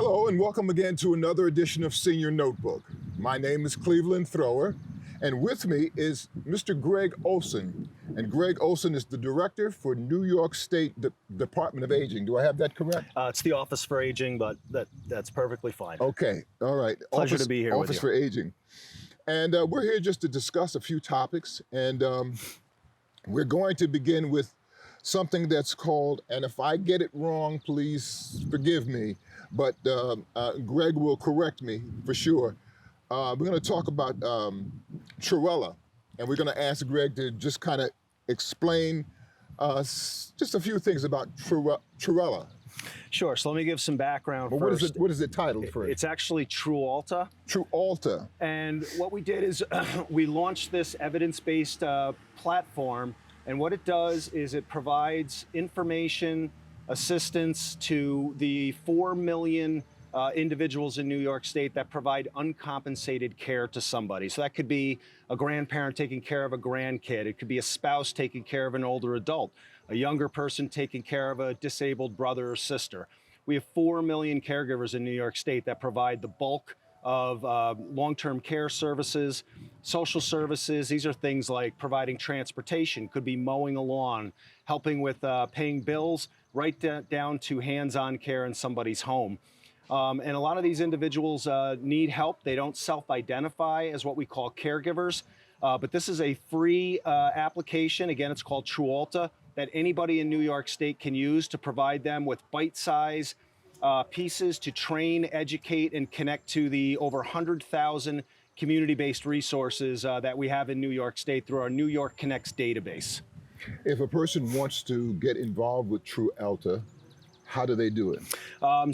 Hello and welcome again to another edition of Senior Notebook. My name is Cleveland Thrower, and with me is Mr. Greg Olson. And Greg Olson is the Director for New York State Department of Aging. Do I have that correct? It's the Office for Aging, but that's perfectly fine. Okay, all right. Pleasure to be here with you. Office for Aging. And we're here just to discuss a few topics, and we're going to begin with something that's called, and if I get it wrong, please forgive me, but Greg will correct me for sure. We're going to talk about TRUALTA, and we're going to ask Greg to just kind of explain just a few things about TRUALTA. Sure, so let me give some background first. What is it titled for? It's actually TRUALTA. TRUALTA. And what we did is we launched this evidence-based platform, and what it does is it provides information, assistance to the 4 million individuals in New York State that provide uncompensated care to somebody. So that could be a grandparent taking care of a grandkid. It could be a spouse taking care of an older adult, a younger person taking care of a disabled brother or sister. We have 4 million caregivers in New York State that provide the bulk of long-term care services, social services. These are things like providing transportation, could be mowing a lawn, helping with paying bills, right down to hands-on care in somebody's home. And a lot of these individuals need help. They don't self-identify as what we call caregivers, but this is a free application. Again, it's called TRUALTA, that anybody in New York State can use to provide them with bite-sized pieces to train, educate, and connect to the over 100,000 community-based resources that we have in New York State through our New York Connects database. If a person wants to get involved with TRUALTA, how do they do it?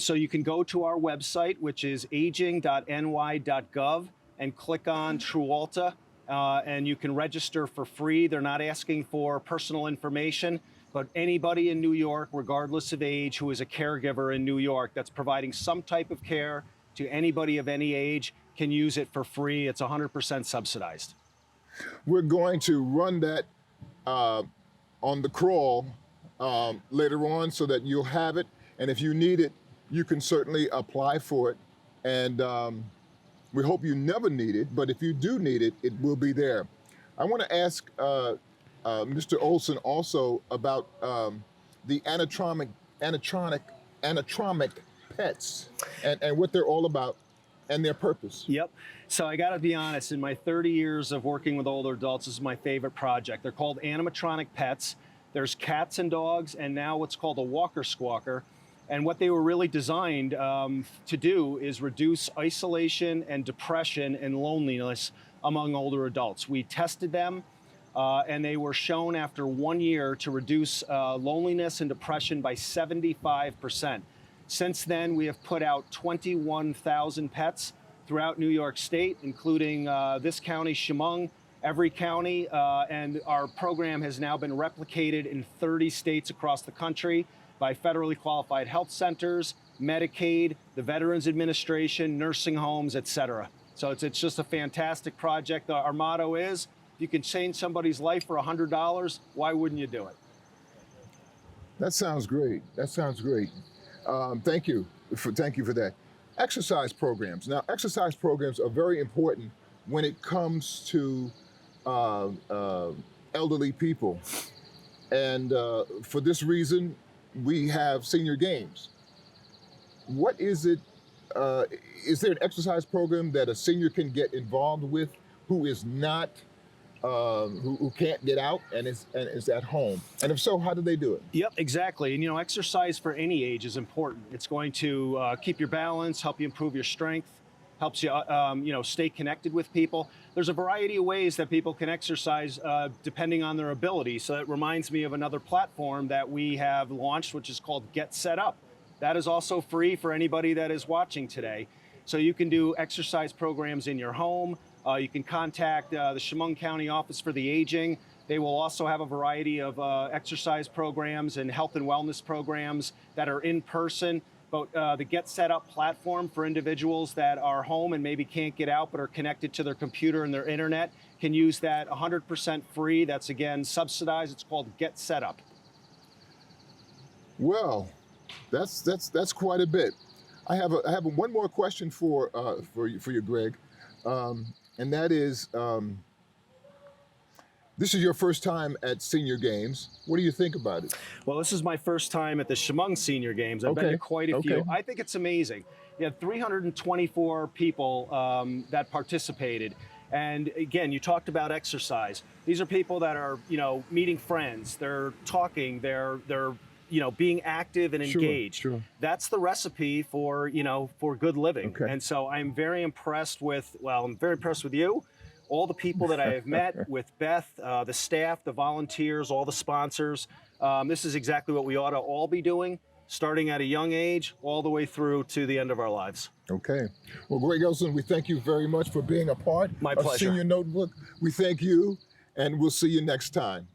So you can go to our website, which is aging.ny.gov, and click on TRUALTA, and you can register for free. They're not asking for personal information, but anybody in New York, regardless of age, who is a caregiver in New York that's providing some type of care to anybody of any age can use it for free. It's 100% subsidized. We're going to run that on the crawl later on so that you'll have it. And if you need it, you can certainly apply for it. And we hope you never need it, but if you do need it, it will be there. I want to ask Mr. Olson also about the anatromic pets and what they're all about and their purpose. Yep. So I got to be honest, in my 30 years of working with older adults, this is my favorite project. They're called animatronic pets. There's cats and dogs, and now what's called a walker squawker. And what they were really designed to do is reduce isolation and depression and loneliness among older adults. We tested them, and they were shown after 1 year to reduce loneliness and depression by 75%. Since then, we have put out 21,000 pets throughout New York State, including this county, Chemung, every county, and our program has now been replicated in 30 states across the country by federally qualified health centers, Medicaid, the Veterans Administration, nursing homes, etc. So it's just a fantastic project. Our motto is, if you can change somebody's life for $100, why wouldn't you do it? That sounds great. That sounds great. Thank you for that. Exercise programs. Now, exercise programs are very important when it comes to elderly people. And for this reason, we have senior games. What is it? Is there an exercise program that a senior can get involved with who is not, who can't get out and is at home? And if so, how do they do it? Yep, exactly. And you know, exercise for any age is important. It's going to keep your balance, help you improve your strength, helps you, stay connected with people. There's a variety of ways that people can exercise depending on their ability. So it reminds me of another platform that we have launched, which is called Get Set Up. That is also free for anybody that is watching today. So you can do exercise programs in your home. You can contact the Chemung County Office for the Aging. They will also have a variety of exercise programs and health and wellness programs that are in person. But the Get Set Up platform for individuals that are home and maybe can't get out but are connected to their computer and their internet can use that 100% free. That's, again, subsidized. It's called Get Set Up. Well, that's quite a bit. I have one more question for you, Greg, and that is, this is your first time at Senior Games. What do you think about it? Well, this is my first time at the Chemung Senior Games. I've been to quite a few. I think it's amazing. You had 324 people that participated. And again, you talked about exercise. These are people that are, meeting friends. They're talking. They're being active and engaged. Sure. That's the recipe for, for good living. And so I'm very impressed with, I'm very impressed with you, all the people that I have met, with Beth, the staff, the volunteers, all the sponsors. This is exactly what we ought to all be doing, starting at a young age, all the way through to the end of our lives. Okay. Well, Greg Elson, we thank you very much for being a part My of pleasure. Senior Notebook. We thank you, and we'll see you next time.